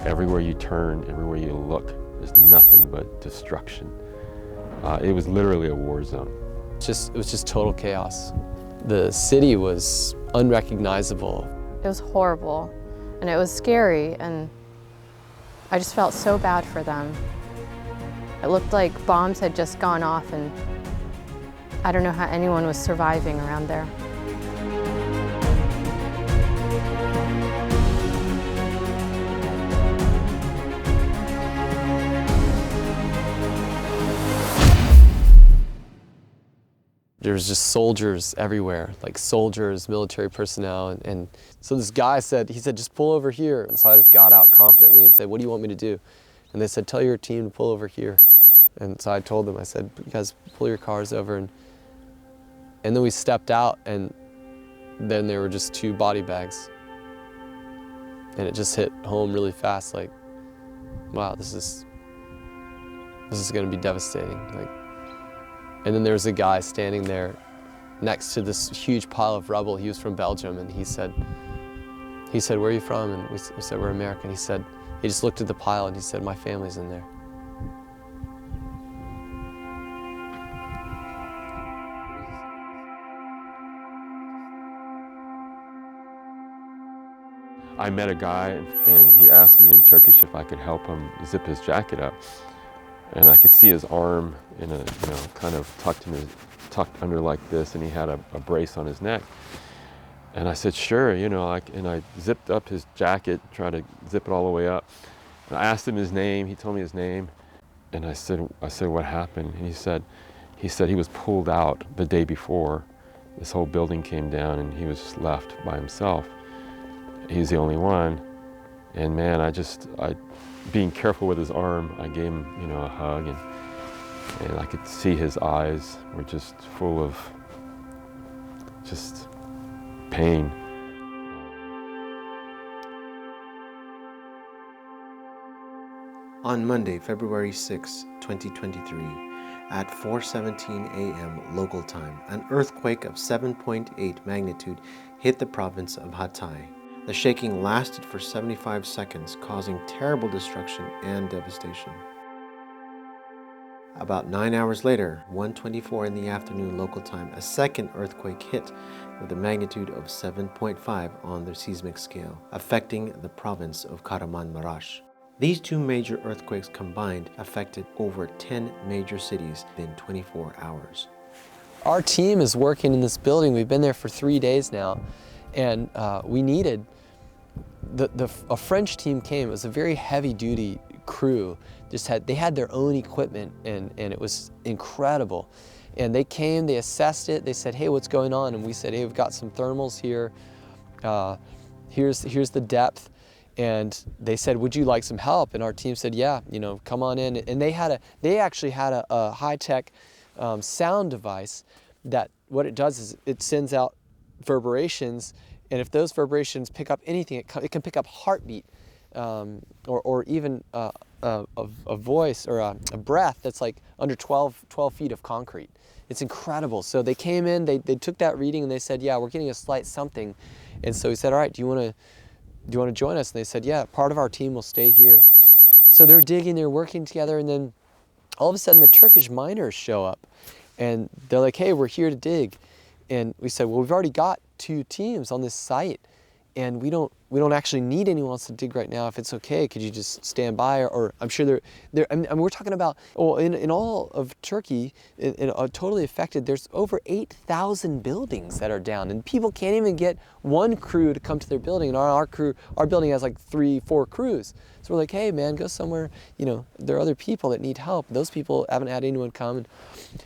Everywhere you turn, everywhere you look, there's nothing but destruction. It was literally a war zone. It was just total chaos. The city was unrecognizable. It was horrible, and it was scary, and I just felt so bad for them. It looked like bombs had just gone off, and I don't know how anyone was surviving around there. There was just soldiers everywhere, like soldiers, military personnel, and so this guy said, just pull over here. And so I just got out confidently and said, what do you want me to do? And they said, tell your team to pull over here. And so I told them, I said, you guys pull your cars over. And then we stepped out, and then there were just 2 body bags. And it just hit home really fast, like, wow, this is gonna be devastating. And then there was a guy standing there next to this huge pile of rubble. He was from Belgium, and he said, where are you from? And we said, we're American. He just looked at the pile and he said, my family's in there. I met a guy, and he asked me in Turkish if I could help him zip his jacket up. And I could see his arm in a, kind of tucked under like this, and he had a brace on his neck. And I said, sure, and I zipped up his jacket, tried to zip it all the way up. And I asked him his name. He told me his name. And I said, what happened? And he said he was pulled out the day before. This whole building came down, and he was left by himself. He was the only one. And man, being careful with his arm, I gave him, a hug, and I could see his eyes were just full of just pain. On Monday, February 6, 2023, at 4:17 a.m. local time, an earthquake of 7.8 magnitude hit the province of Hatay. The shaking lasted for 75 seconds, causing terrible destruction and devastation. About 9 hours later, 1:24 in the afternoon local time, a second earthquake hit with a magnitude of 7.5 on the seismic scale, affecting the province of Kahramanmaraş. These 2 major earthquakes combined affected over 10 major cities in 24 hours. Our team is working in this building. We've been there for 3 days now, and we needed a French team came. It was a very heavy-duty crew. They had their own equipment, and it was incredible. And they came, they assessed it. They said, hey, what's going on? And we said, hey, we've got some thermals here. Here's the depth. And they said, would you like some help? And our team said, yeah, come on in. And they actually had a high-tech sound device that what it does is it sends out reverberations. And if those vibrations pick up anything, it can pick up heartbeat, or even a voice or a breath that's like under 12 feet of concrete. It's incredible. So they came in, they took that reading, and they said, yeah, we're getting a slight something. And so we said, all right, do you want to join us? And they said, yeah, part of our team will stay here. So they're digging, they're working together, and then all of a sudden the Turkish miners show up, and they're like, hey, we're here to dig. And we said, well, we've already got 2 teams on this site, and we don't actually need anyone else to dig right now. If it's okay, could you just stand by? Or I'm sure we're talking about, in all of Turkey, totally affected, there's over 8,000 buildings that are down, and people can't even get one crew to come to their building. And our building has like 3-4 crews. So we're like, hey man, go somewhere, there are other people that need help. Those people haven't had anyone come. And,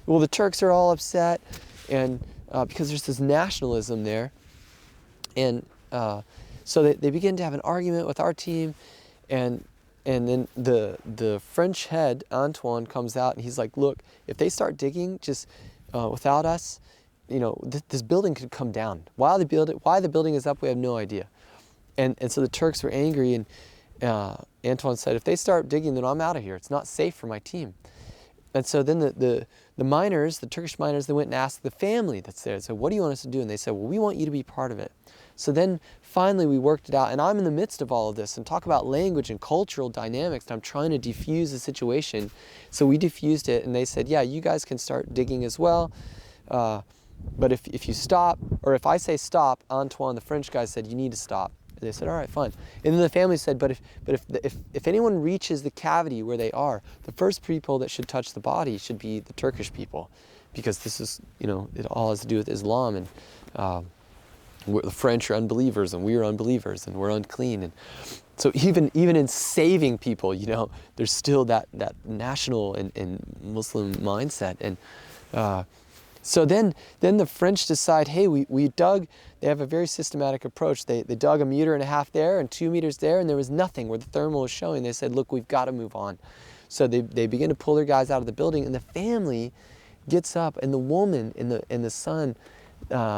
well, the Turks are all upset, and because there's this nationalism there. And so they begin to have an argument with our team, and then the French head, Antoine, comes out, and he's like, look, if they start digging just without us, this building could come down. Why the building is up, we have no idea. And so the Turks were angry, and Antoine said, if they start digging, then I'm out of here. It's not safe for my team. And so then the the miners, the Turkish miners, they went and asked the family that's there. So what do you want us to do? And they said, well, we want you to be part of it. So then finally we worked it out, and I'm in the midst of all of this and talk about language and cultural dynamics, and I'm trying to defuse the situation. So we diffused it, and they said, yeah, you guys can start digging as well. But if you stop, or if I say stop, Antoine, the French guy, said, you need to stop. And they said, all right, fine. And then the family said, but if anyone reaches the cavity where they are, the first people that should touch the body should be the Turkish people, because this is, you know, it all has to do with Islam, and the French are unbelievers, and we are unbelievers, and we're unclean. And so even in saving people, you know, there's still that national and Muslim mindset. And so then the French decide, hey, we dug. They have a very systematic approach. They dug 1.5 meters there and 2 meters there, and there was nothing where the thermal was showing. They said, look, we've got to move on. So they begin to pull their guys out of the building, and the family gets up, and the woman and the son,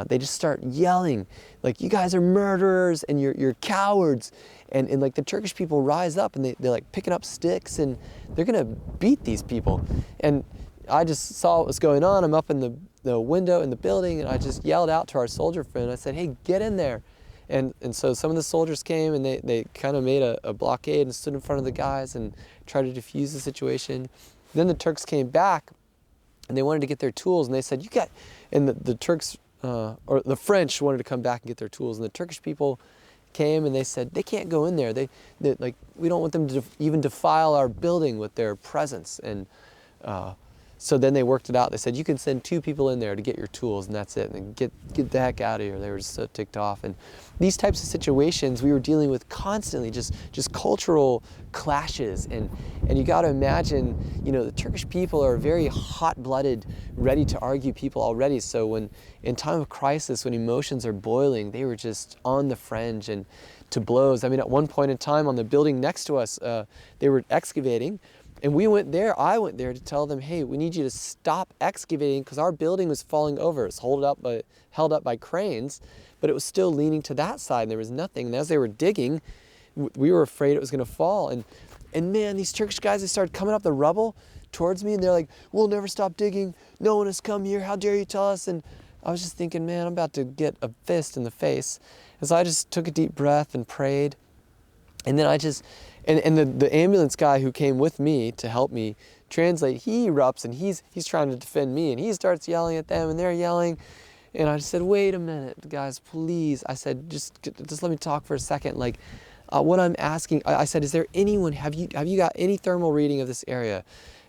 they just start yelling, like, you guys are murderers, and you're cowards. And like the Turkish people rise up, and they're like picking up sticks, and they're gonna beat these people. And I just saw what was going on. I'm up in the window in the building, and I just yelled out to our soldier friend. I said, hey, get in there. And so some of the soldiers came, and they kind of made a blockade and stood in front of the guys and tried to defuse the situation. Then the Turks came back, and they wanted to get their tools, and they said, and the Turks, or the French wanted to come back and get their tools, and the Turkish people came, and they said, they can't go in there. They like, we don't want them to even defile our building with their presence. And so then they worked it out. They said, you can send 2 people in there to get your tools, and that's it. And get the heck out of here. They were just so ticked off. And these types of situations we were dealing with constantly, just cultural clashes. And you got to imagine, you know, the Turkish people are very hot-blooded, ready to argue people already. So when in time of crisis, when emotions are boiling, they were just on the fringe and to blows. I mean, at one point in time on the building next to us, they were excavating. And I went there to tell them, hey, we need you to stop excavating, because our building was falling over. It's held up by cranes, but it was still leaning to that side, and there was nothing. And as they were digging, we were afraid it was going to fall. And man, these Turkish guys, they started coming up the rubble towards me, and they're like, we'll never stop digging. No one has come here. How dare you tell us? And I was just thinking, man, I'm about to get a fist in the face. And so I just took a deep breath and prayed. And then and the ambulance guy who came with me to help me translate, he erupts, and he's trying to defend me, and he starts yelling at them, and they're yelling. And I just said, wait a minute, guys, please. I said, just let me talk for a second. Like, what I'm asking, I said, is there anyone, have you got any thermal reading of this area?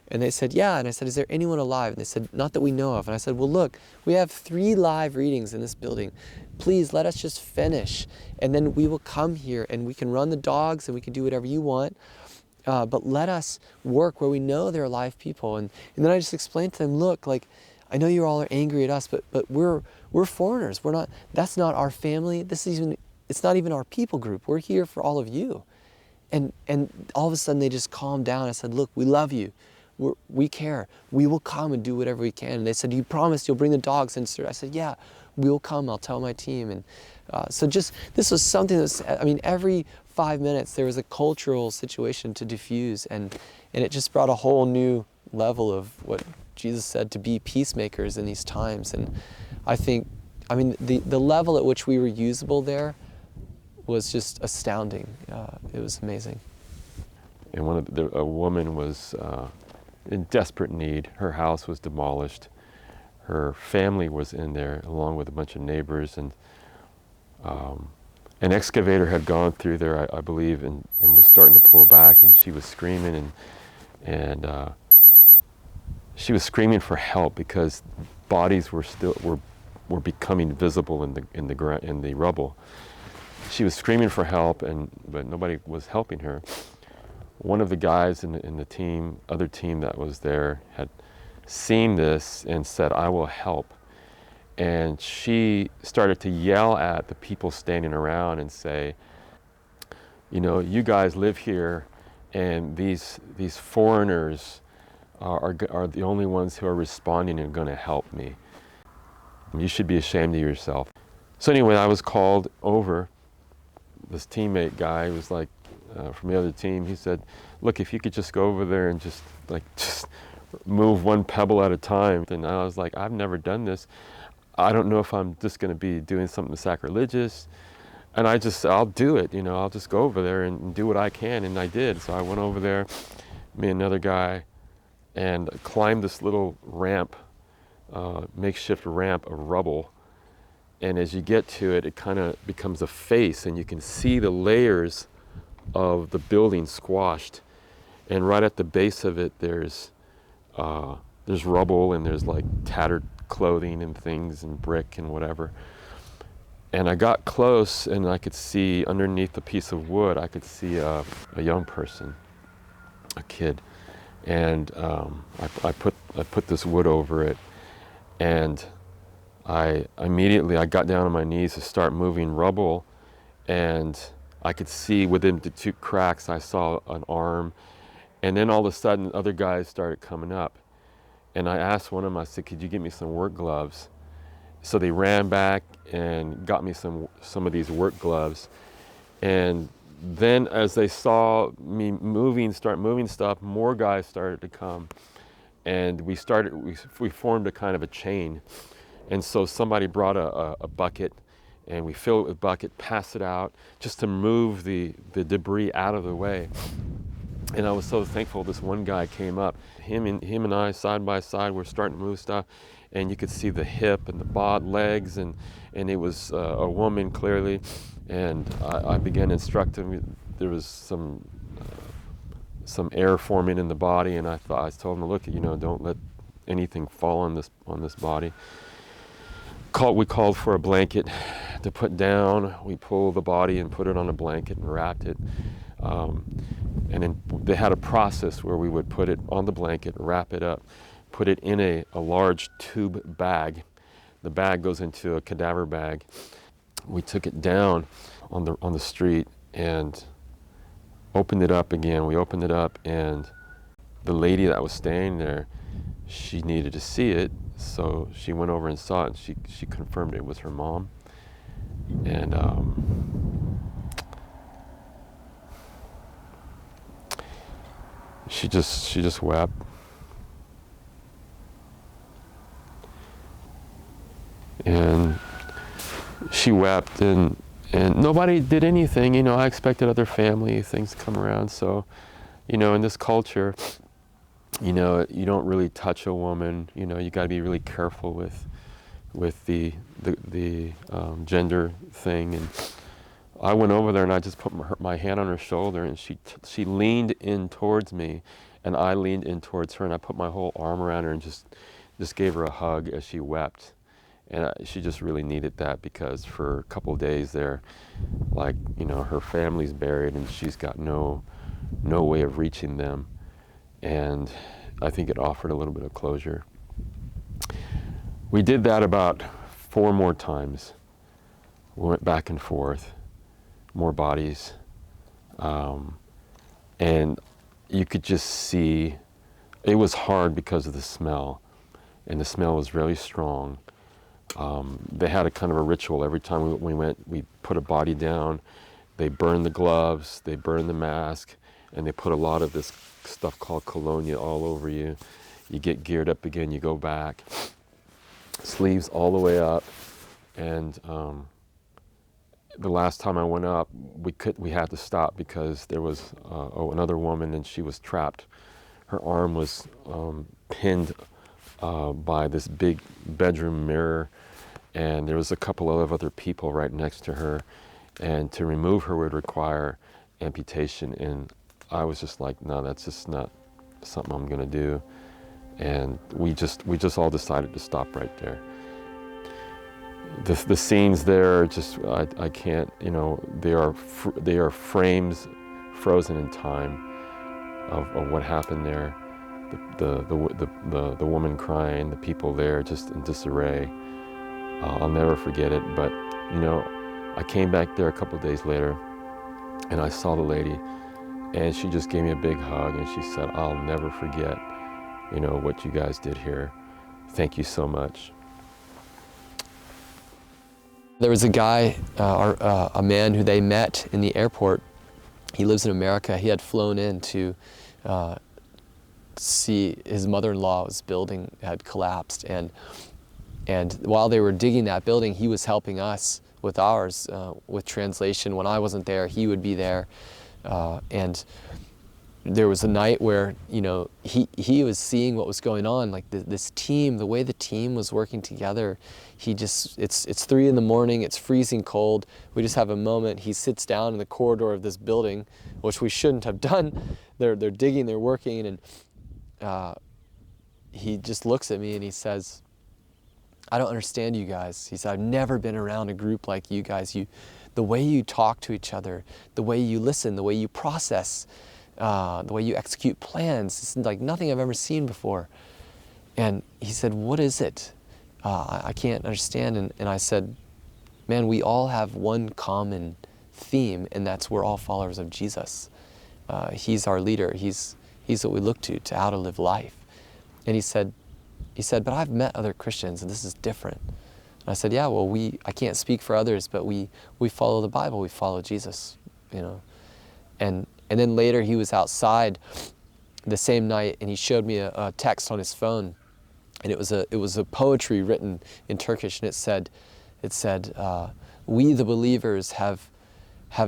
And they said, yeah. And I said, is there anyone alive? And they said, not that we know of. And I said, well, look, we have 3 live readings in this building. Please let us just finish, and then we will come here, and we can run the dogs, and we can do whatever you want. But let us work where we know there are live people. And then I just explained to them, look, like, I know you all are angry at us, but we're foreigners. That's not our family. It's not even our people group. We're here for all of you. And all of a sudden they just calmed down. I said, look, we love you. We care. We will come and do whatever we can. And they said, you promised you'll bring the dogs in, sir. I said, yeah, we'll come. I'll tell my team. And so this was something every 5 minutes there was a cultural situation to diffuse, and it just brought a whole new level of what Jesus said, to be peacemakers in these times. And I think, the level at which we were usable there was just astounding. It was amazing. And a woman was in desperate need. Her house was demolished. Her family was in there along with a bunch of neighbors, and an excavator had gone through there, I believe, and was starting to pull back, and she was screaming, and she was screaming for help because bodies were becoming visible in the rubble. She was screaming for help, but nobody was helping her. One of the guys in the other team that was there had seen this and said, I will help. And she started to yell at the people standing around and say, you guys live here, and these foreigners are the only ones who are responding and going to help me. You should be ashamed of yourself. So anyway, I was called over. This teammate guy was like, from the other team, he said, look, if you could just go over there and just move one pebble at a time. And I was like, I've never done this. I don't know if I'm just going to be doing something sacrilegious. And I'll do it, I'll just go over there and do what I can. And I did. So I went over there, me and another guy, and climbed this little ramp, makeshift ramp of rubble. And as you get to it, it kind of becomes a face, and you can see the layers of the building squashed. And right at the base of it, there's rubble, and there's like tattered clothing and things and brick and whatever. And I got close, and I could see underneath a piece of wood, I could see a young person, a kid. And I put this wood over it, and I got down on my knees to start moving rubble, and I could see within the two cracks, I saw an arm. And then all of a sudden, other guys started coming up. And I asked one of them, I said, could you get me some work gloves? So they ran back and got me some of these work gloves. And then as they saw me start moving stuff, more guys started to come. And we formed a kind of a chain. And so somebody brought a bucket, and we fill it with bucket, pass it out, just to move the debris out of the way. And I was so thankful this one guy came up. Him and I, side by side, were starting to move stuff, and you could see the hip and the legs, and it was a woman clearly. And I began instructing him. There was some air forming in the body, and I told him, look, don't let anything fall on this body. We called for a blanket to put down. We pulled the body and put it on a blanket and wrapped it. And then they had a process where we would put it on the blanket, wrap it up, put it in a large tube bag. The bag goes into a cadaver bag. We took it down on the street and opened it up again. We opened it up, and the lady that was staying there, she needed to see it, so she went over and saw it, and she confirmed it was her mom. And she just wept. And she wept, and nobody did anything. I expected other family things to come around. So, in this culture, you don't really touch a woman. You got to be really careful with the gender thing. And I went over there and I just put my hand on her shoulder, and she leaned in towards me, and I leaned in towards her, and I put my whole arm around her and just gave her a hug as she wept. And she just really needed that, because for a couple of days there, her family's buried and she's got no way of reaching them. And I think it offered a little bit of closure. We did that about 4 more times. We went back and forth, more bodies. And you could just see, it was hard because of the smell. And the smell was really strong. They had a kind of a ritual every time we went. We put a body down, they burned the gloves, they burned the mask, and they put a lot of this stuff called colonia all over you. You get geared up again, you go back, sleeves all the way up. And the last time I went up, we had to stop because there was another woman, and she was trapped. Her arm was pinned by this big bedroom mirror, and there was a couple of other people right next to her, and to remove her would require amputation. And I was just like, no, that's just not something I'm gonna do. And we just all decided to stop right there. The scenes there, just I can't, they are frames frozen in time of what happened there. The woman crying, the people there just in disarray. I'll never forget it. But I came back there a couple of days later, and I saw the lady, and she just gave me a big hug, and she said, "I'll never forget, what you guys did here. Thank you so much." There was a guy, a man who they met in the airport. He lives in America. He had flown in to see his mother-in-law's building had collapsed, and while they were digging that building, he was helping us with ours, with translation. When I wasn't there, he would be there, and there was a night where, you know, he was seeing what was going on, like this team, the way the team was working together. It's 3 in the morning, it's freezing cold. We just have a moment. He sits down in the corridor of this building, which we shouldn't have done. They're digging, they're working, and he just looks at me and he says, "I don't understand you guys." He said, "I've never been around a group like you guys. The way you talk to each other, the way you listen, the way you process, the way you execute plans, it's like nothing I've ever seen before." And he said, "What is it? I can't understand." And I said, "Man, we all have one common theme, and that's we're all followers of Jesus. He's our leader. He's what we look to how to live life." And he said, "But I've met other Christians, and this is different." And I said, "Yeah, well, I can't speak for others, but we follow the Bible. We follow Jesus, you know." And then later he was outside the same night, and he showed me a text on his phone, and it was a poetry written in Turkish, and it said, "We the believers have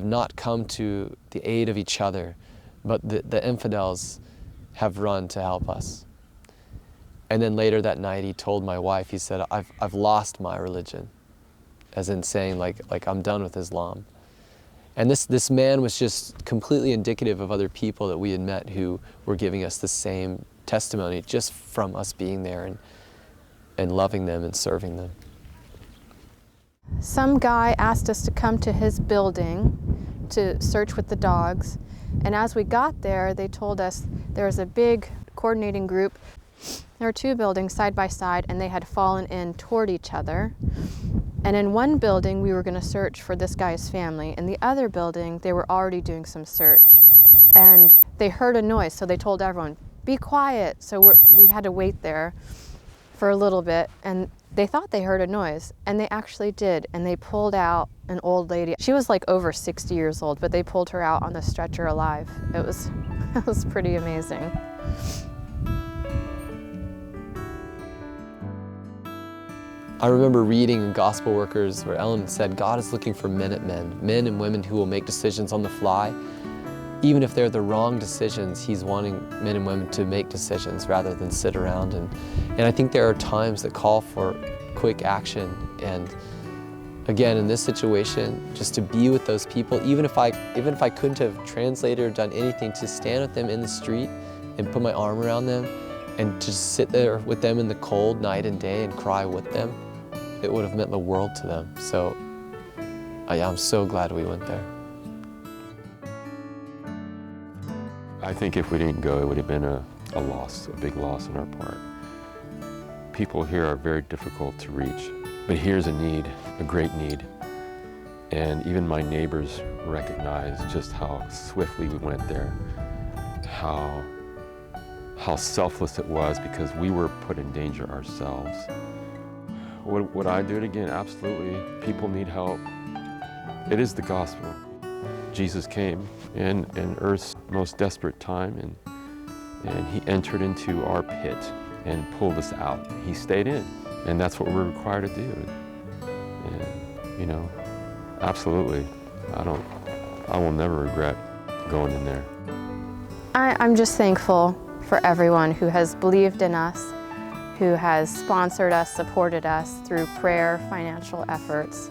not come to the aid of each other, but the infidels have run to help us." And then later that night he told my wife, he said, I've lost my religion," as in saying like I'm done with Islam. And this man was just completely indicative of other people that we had met who were giving us the same testimony just from us being there and loving them and serving them. Some guy asked us to come to his building to search with the dogs. And as we got there, they told us there was a big coordinating group. There were 2 buildings side by side, and they had fallen in toward each other. And in one building, we were going to search for this guy's family. In the other building, they were already doing some search. And they heard a noise, so they told everyone, "Be quiet." So we had to wait there for a little bit, and they thought they heard a noise, and they actually did. And they pulled out an old lady. She was like over 60 years old, but they pulled her out on the stretcher alive. It was pretty amazing. I remember reading in Gospel Workers where Ellen said, God is looking for men and women who will make decisions on the fly. Even if they're the wrong decisions, he's wanting men and women to make decisions rather than sit around. And I think there are times that call for quick action. And again, in this situation, just to be with those people, even if I couldn't have translated or done anything, to stand with them in the street and put my arm around them and just sit there with them in the cold night and day and cry with them, it would have meant the world to them. So I'm so glad we went there. I think if we didn't go, it would have been a loss, a big loss on our part. People here are very difficult to reach, but here's a need, a great need. And even my neighbors recognize just how swiftly we went there, how selfless it was, because we were put in danger ourselves. Would I do it again? Absolutely. People need help. It is the gospel. Jesus came in earth's most desperate time, and he entered into our pit and pulled us out. He stayed in, and that's what we're required to do. And, you know, absolutely. I will never regret going in there. I'm just thankful for everyone who has believed in us, who has sponsored us, supported us through prayer, financial efforts.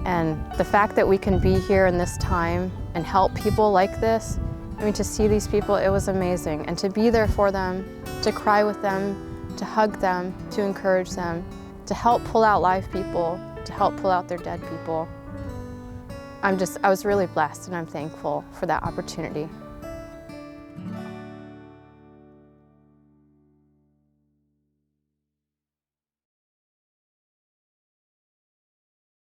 And the fact that we can be here in this time and help people like this, I mean, to see these people, it was amazing. And to be there for them, to cry with them, to hug them, to encourage them, to help pull out live people, to help pull out their dead people. I was really blessed, and I'm thankful for that opportunity.